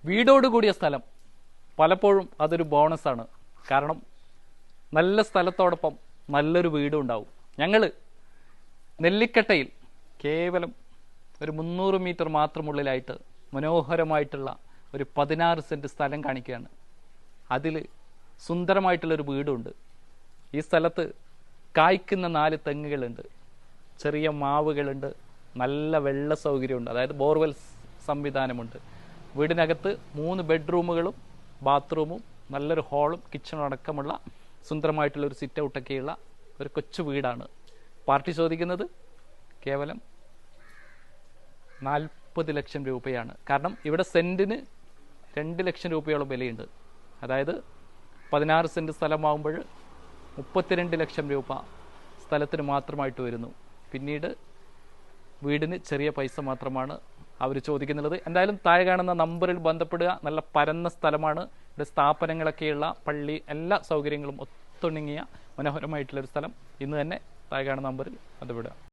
വീടോട് കൂടിയ സ്ഥലം പലപ്പോഴും അതൊരു ബോണസാണ്. കാരണം നല്ല സ്ഥലത്തോടൊപ്പം നല്ലൊരു വീടും ഉണ്ടാവും. ഞങ്ങൾ നെല്ലിക്കട്ടയിൽ കേവലം ഒരു 300 മീറ്റർ മാത്രമുള്ളിലായിട്ട് മനോഹരമായിട്ടുള്ള ഒരു 16 സെൻറ്റ് സ്ഥലം കാണിക്കുകയാണ്. അതിൽ സുന്ദരമായിട്ടുള്ളൊരു വീടുണ്ട്. ഈ സ്ഥലത്ത് കായ്ക്കുന്ന 4 തെങ്ങുകളുണ്ട്, ചെറിയ മാവുകളുണ്ട്, നല്ല വെള്ള സൗകര്യമുണ്ട്, അതായത് ബോർവെൽ സംവിധാനമുണ്ട്. വീടിനകത്ത് 3 ബെഡ്റൂമുകളും ബാത്റൂമും നല്ലൊരു ഹാളും കിച്ചണും അടക്കമുള്ള സുന്ദരമായിട്ടുള്ളൊരു സിറ്റ് ഔട്ടൊക്കെയുള്ള ഒരു കൊച്ചു വീടാണ്. പാർട്ടി ചോദിക്കുന്നത് കേവലം 40 ലക്ഷം രൂപയാണ്. കാരണം ഇവിടെ സെൻറ്റിന് 2 ലക്ഷം രൂപയോളം വിലയുണ്ട്. അതായത് 16 സെൻറ്റ് സ്ഥലമാകുമ്പോൾ 32 ലക്ഷം രൂപ സ്ഥലത്തിന് മാത്രമായിട്ട് വരുന്നു. പിന്നീട് വീടിന് ചെറിയ പൈസ മാത്രമാണ് അവർ ചോദിക്കുന്നുള്ളത്. എന്തായാലും താഴെ കാണുന്ന നമ്പറിൽ ബന്ധപ്പെടുക. നല്ല പരന്ന സ്ഥലമാണ്. ഇവിടെ സ്ഥാപനങ്ങളൊക്കെയുള്ള പള്ളി എല്ലാ സൗകര്യങ്ങളും ഒത്തുണങ്ങിയ മനോഹരമായിട്ടുള്ളൊരു സ്ഥലം. ഇന്ന് തന്നെ താഴെ കാണുന്ന നമ്പറിൽ ബന്ധപ്പെടുക.